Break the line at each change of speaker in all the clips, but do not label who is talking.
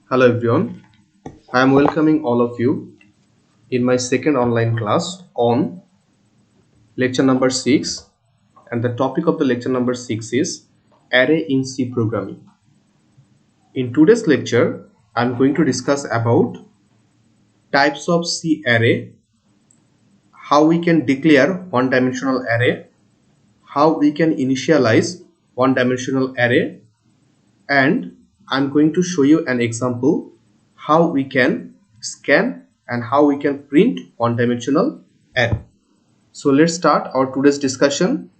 Hello everyone, I am welcoming all of you in my second online class on lecture number 6, and the topic of the lecture number 6 is Array in C Programming. In today's lecture, I am going to discuss about types of C array, how we can declare one-dimensional array, how we can initialize one-dimensional array, and I'm going to show you an example how we can scan and how we can print one-dimensional array. So let's start our today's discussion.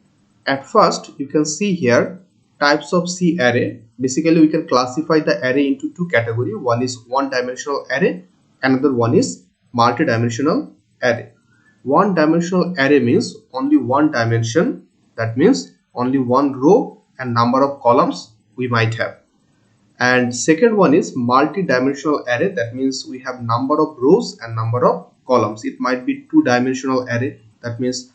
At first, you can see here types of C array. Basically, we can classify the array into two categories. One is one-dimensional array, another one is multi-dimensional array. One-dimensional array means only one dimension. That means only one row and number of columns we might have. And second one is multi-dimensional array. That means we have number of rows and number of columns. It might be two-dimensional array. That means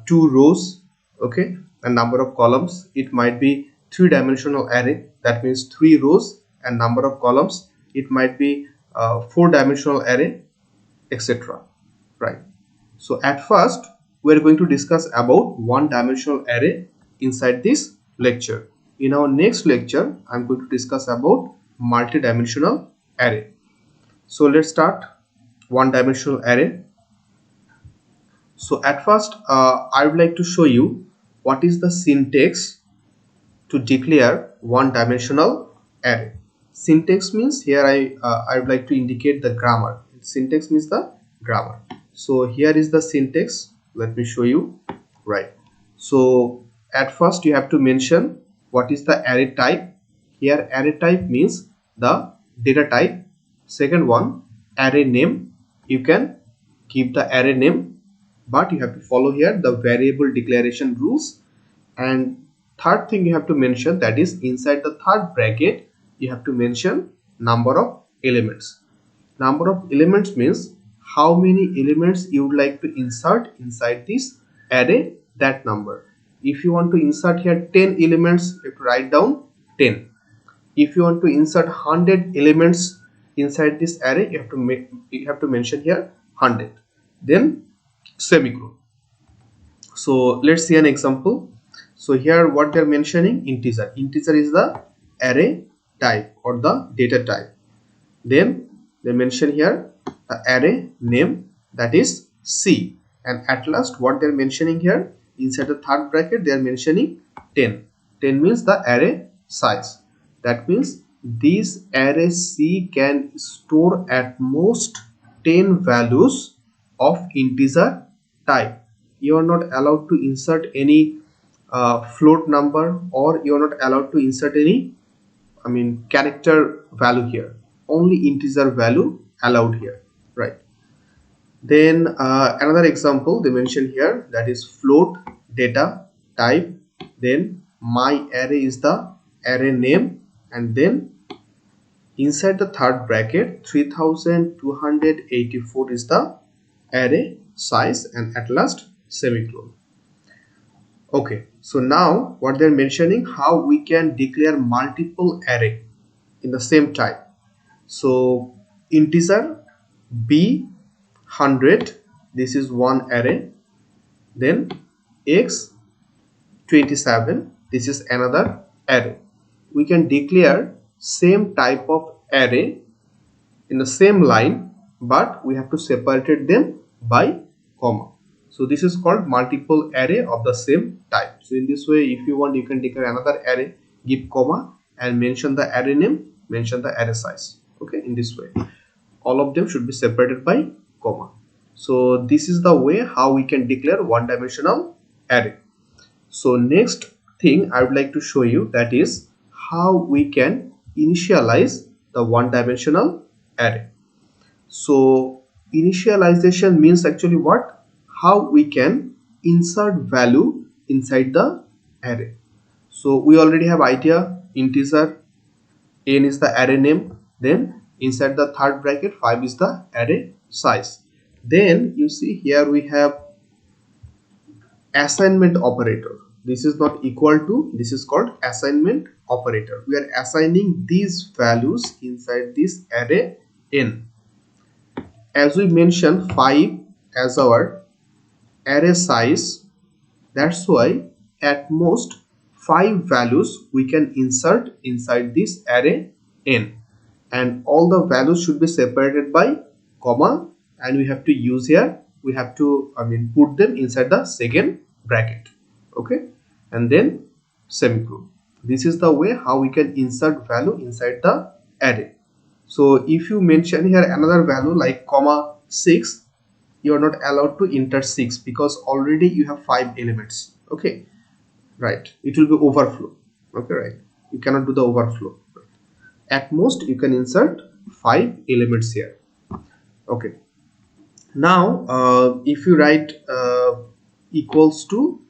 two rows, okay, and number of columns. It might be three-dimensional array. That means three rows and number of columns. It might be four-dimensional array, etc. Right. So at first, we are going to discuss about one-dimensional array inside this lecture. In our next lecture, I am going to discuss about multi-dimensional array. So let's start one-dimensional array. So at first, I would like to show you what is the syntax to declare one-dimensional array. Syntax means here I would like to indicate the grammar. Syntax means the grammar. So here is the syntax. Let me show you. Right. So at first you have to mention what is the array type. Here array type means the data type. Second one, array name. You can give the array name, but you have to follow here the variable declaration rules. And third thing you have to mention, that is inside the third bracket you have to mention number of elements. Number of elements means how many elements you would like to insert inside this array, that number. If you want to insert here 10 elements, you have to write down 10. If you want to insert 100 elements inside this array, you have to mention here 100. Then semicolon. So let's see an example. So here what they are mentioning, integer. Integer is the array type or the data type. Then they mention here the array name, that is C. And at last what they are mentioning here, inside the third bracket they are mentioning 10. 10 means the array size. That means this array C can store at most 10 values of integer type. You are not allowed to insert any float number, or you are not allowed to insert any character value here. Only integer value allowed here, right? Then another example they mention here, that is float data type. Then my array is the array name, and then inside the third bracket 3284 is the array size, and at last semicolon. Okay, so now what they're mentioning, how we can declare multiple array in the same type. So integer b 100, this is one array. Then x 27, this is another array. We can declare same type of array in the same line, but we have to separate them by comma. So this is called multiple array of the same type. So in this way, if you want, you can declare another array, give comma and mention the array name, mention the array size. Okay, in this way all of them should be separated by comma. So this is the way how we can declare one-dimensional array. So next thing I would like to show you, that is how we can initialize the one-dimensional array. So initialization means actually what? How we can insert value inside the array. So we already have idea, integer, n is the array name, then inside the third bracket 5 is the array size. Then you see here we have assignment operator. this is not equal to, this is called assignment operator. We are assigning these values inside this array n. As we mentioned 5 as our array size, that's why at most 5 values we can insert inside this array n, and all the values should be separated by comma, and we have to use here, we have to put them inside the second bracket, okay, and then semicolon. This is the way how we can insert value inside the array. So if you mention here another value like comma 6, you are not allowed to enter 6 because already you have 5 elements, okay, right, it will be overflow, okay, right, you cannot do the overflow. At most you can insert 5 elements here, okay. Now if you write equals to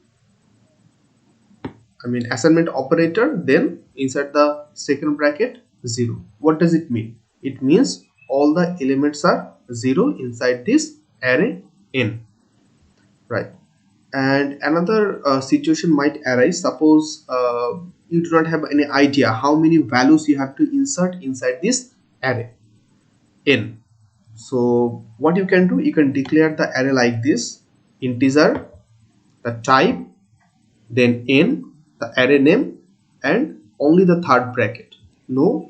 assignment operator, then inside the second bracket 0. What does it mean? It means all the elements are 0 inside this array n, right. And another situation might arise. Suppose you do not have any idea how many values you have to insert inside this array n. So what you can do, you can declare the array like this: integer, the type, then n, the array name, and only the third bracket. No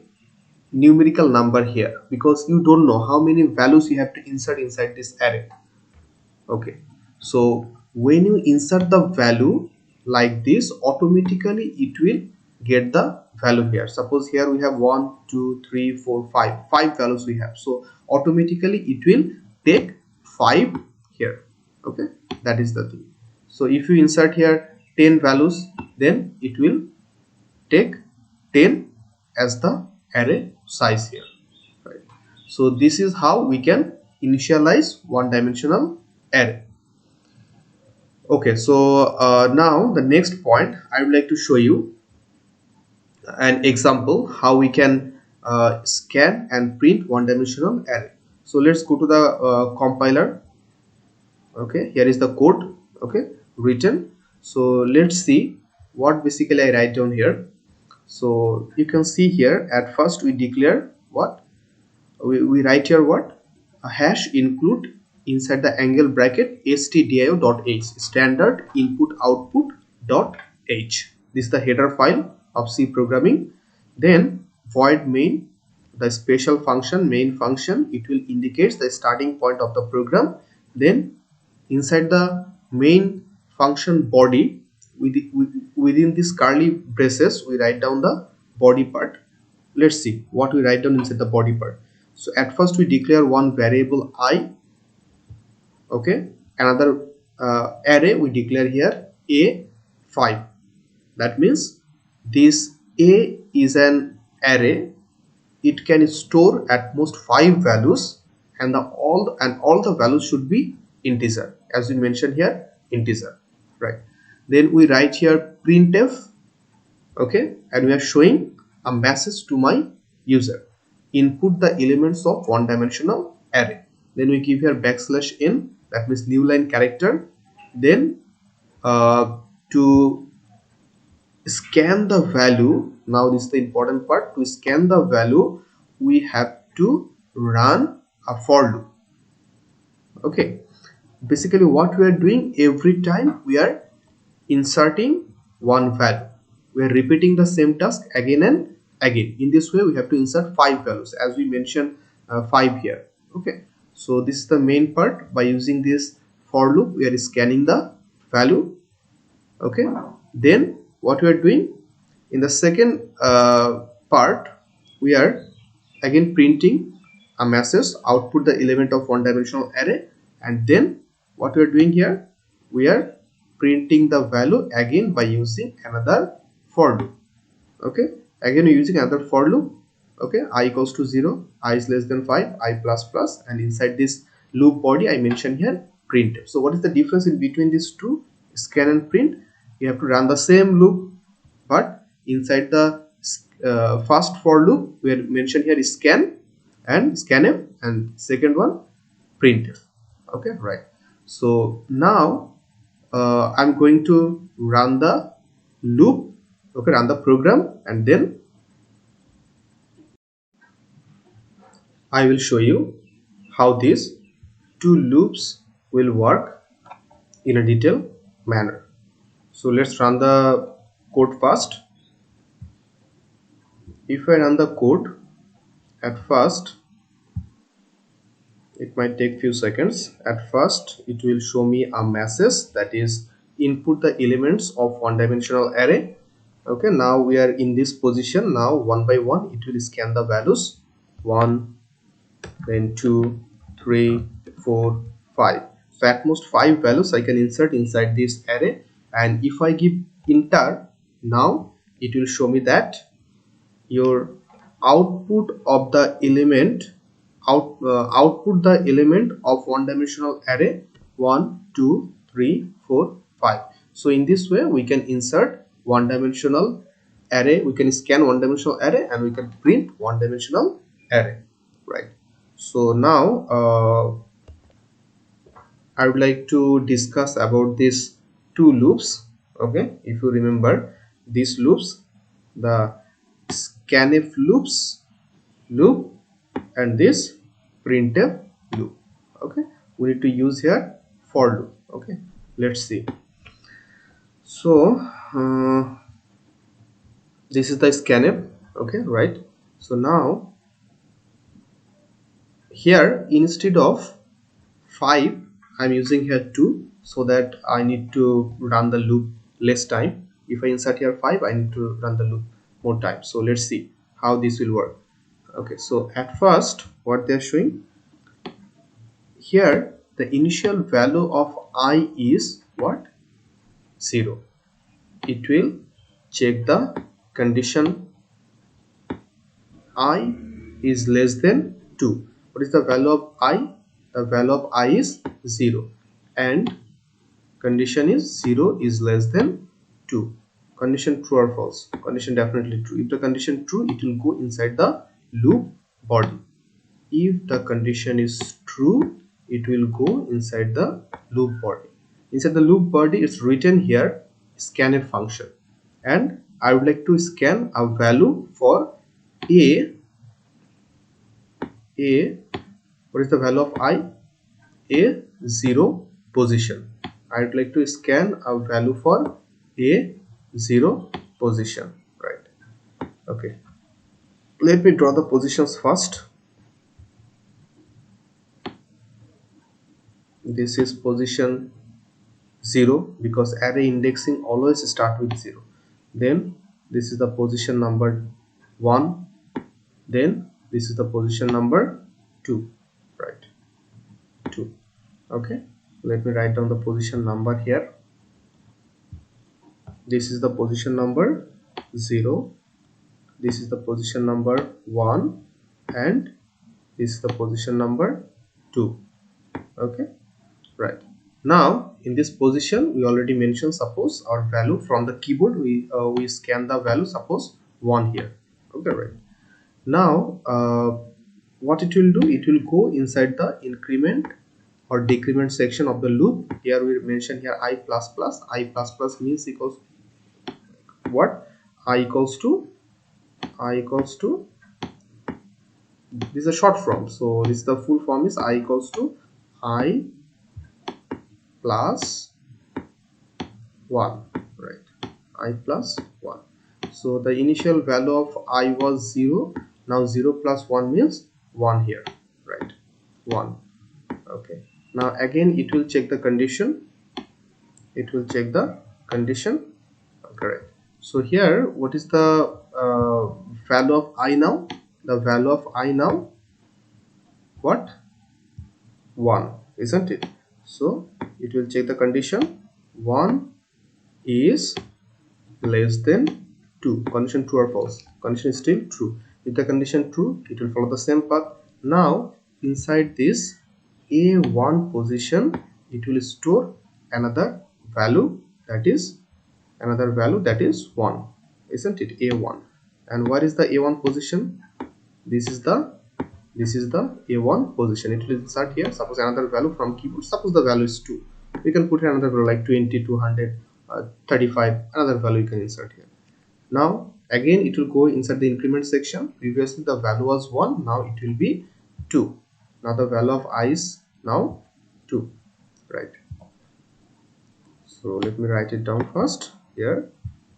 numerical number here because you don't know how many values you have to insert inside this array, okay. So when you insert the value like this, automatically it will get the value here. Suppose here we have 1 2 3 4 5 values we have, so automatically it will take 5 here, okay, that is the thing. So if you insert here 10 values, then it will take 10 as the array size here, right. So this is how we can initialize one dimensional array. Okay, so now the next point I would like to show you an example how we can scan and print one dimensional array. So let's go to the compiler. Okay, here is the code, okay, written. So let's see what basically I write down here. So you can see here at first we declare what we write here, what a hash include inside the angle bracket stdio.h, standard input output dot h. This is the header file of C programming. Then void main, the special function, main function, it will indicate the starting point of the program. Then inside the main function body, within this curly braces we write down the body part. Let's see what we write down inside the body part. So at first we declare one variable I, okay, another array we declare here a5. That means this a is an array, it can store at most 5 values, and all the values should be integer, as we mentioned here, integer, right. Then we write here printf, okay, and we are showing a message to my user: input the elements of one dimensional array. Then we give here \n, that means new line character. Then to scan the value, now this is the important part, to scan the value we have to run a for loop, okay. Basically what we are doing, every time we are inserting one value, we are repeating the same task again and again. In this way we have to insert 5 values, as we mentioned 5 here, okay. So this is the main part. By using this for loop we are scanning the value, okay. Then what we are doing in the second part, we are again printing a message, output the element of one dimensional array, and then what we are doing here, we are printing the value again by using another for loop, okay. Again we're using another for loop, okay. I equals to 0, I is less than 5, I plus plus, and inside this loop body I mentioned here printf. So what is the difference in between these two, scan and print? You have to run the same loop, but inside the first for loop we are mentioned here is scan and scanf, and second one printf, okay, right. So now I'm going to run the loop. Okay, run the program, and then I will show you how these two loops will work in a detailed manner. So let's run the code first. If I run the code, at first it might take few seconds. At first it will show me a message, that is input the elements of one dimensional array. Okay, now we are in this position. Now one by one it will scan the values, 1, then 2, 3, 4, 5. So at most 5 values I can insert inside this array, and if I give enter, now it will show me that your output of the element output the element of one dimensional array 1, 2, 3, 4, 5. So in this way we can insert one dimensional array, we can scan one dimensional array, and we can print one dimensional array, right? So now I would like to discuss about these two loops. Okay, if you remember these loops, the scanf loop and this printf loop. Okay, we need to use here for loop. Okay, let's see. So this is the scanf. Okay, right? So now here instead of 5 I'm using here 2, so that I need to run the loop less time. If I insert here 5, I need to run the loop more time. So let's see how this will work. Okay, so at first what they're showing here, the initial value of I is what? 0. It will check the condition I is less than 2. What is the value of I? The value of I is 0, and condition is 0 is less than 2. Condition true or false? Condition definitely true. If the condition true, it will go inside the loop body. If the condition is true, it will go inside the loop body. Inside the loop body, it's written here scanf function, and I would like to scan a value for a. What is the value of I? A 0 position. I would like to scan a value for a 0 position, right? Okay, let me draw the positions first. This is position 0, because array indexing always start with 0. Then this is the position number 1, then this is the position number 2, right? 2. Okay, let me write down the position number here. This is the position number 0, this is the position number 1, and this is the position number 2. Okay, right. Now in this position we already mentioned, suppose our value from the keyboard, we scan the value, suppose 1 here. Okay, right. Now what it will do, it will go inside the increment or decrement section of the loop. Here we mention here I plus plus means equals what? I equals to this is a short form, so this is the full form is I equals to I plus 1, right? I plus 1. So the initial value of I was 0. Now 0 plus 1 means 1 here, right? 1. Okay, now again it will check the condition. Okay, right? So here what is the value of I now? The value of I now, what? 1, isn't it? So it will check the condition 1 is less than 2. Condition true or false? Condition is still true. If the condition true, it will follow the same path. Now inside this A1 position, it will store another value, that is 1, isn't it? A1. And what is the A1 position? This is the A1 position. It will insert here, suppose another value from keyboard. Suppose the value is 2. We can put here another value like 20, 200, 35, another value you can insert here. Now again it will go inside the increment section. Previously the value was 1, now it will be 2. Now the value of I is now 2, right? So let me write it down first. Here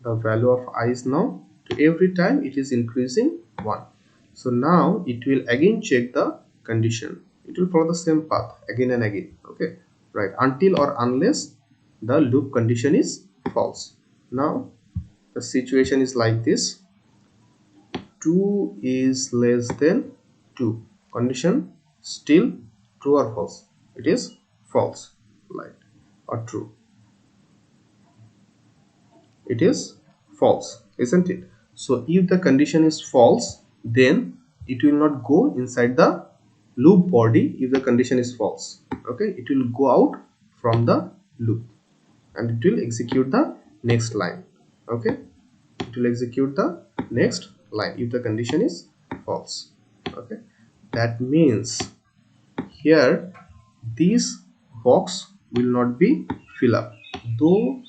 the value of I is now 2. Every time it is increasing 1. So now it will again check the condition. It will follow the same path again and again, okay, right, until or unless the loop condition is false. Now the situation is like this: 2 is less than 2. Condition still true or false? It is false, right, or true? It is false, isn't it? So if the condition is false, then it will not go inside the loop body. If the condition is false, okay, it will go out from the loop and it will execute the next line, okay, it will execute the next line if the condition is false, okay. That means here this box will not be filled up, though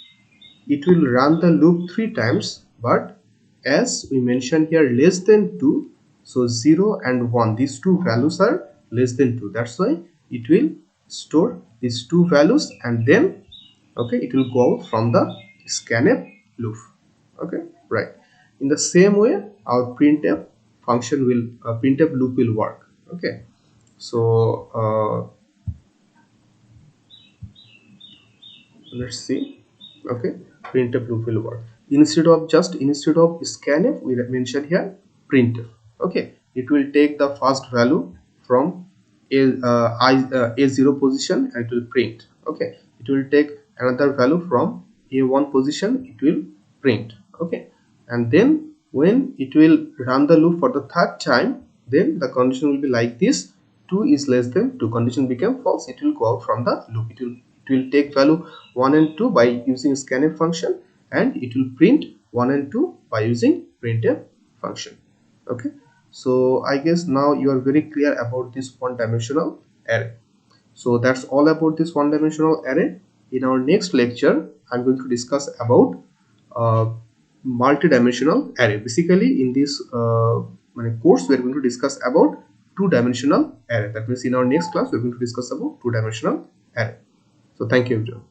it will run the loop 3 times, but as we mentioned here less than 2, so 0 and 1, these two values are less than 2, that's why it will store these two values and then, okay, it will go out from the scanf loop, okay, right. In the same way our printf function will printf loop will work, okay. So let's see, okay, printf loop will work. Instead of scanf, we mention here printf, okay. It will take the first value from a0 position and it will print, okay. It will take another value from a1 position, it will print, okay. And then when it will run the loop for the third time, then the condition will be like this: 2 is less than 2. Condition became false, it will go out from the loop. It will take value 1 and 2 by using scanf function, and it will print 1 and 2 by using printf function, okay. So I guess now you are very clear about this one dimensional array. So that's all about this one dimensional array. In our next lecture I'm going to discuss about multi-dimensional array. Basically in this course we are going to discuss about two-dimensional array. That means in our next class we are going to discuss about two-dimensional array. So thank you everyone.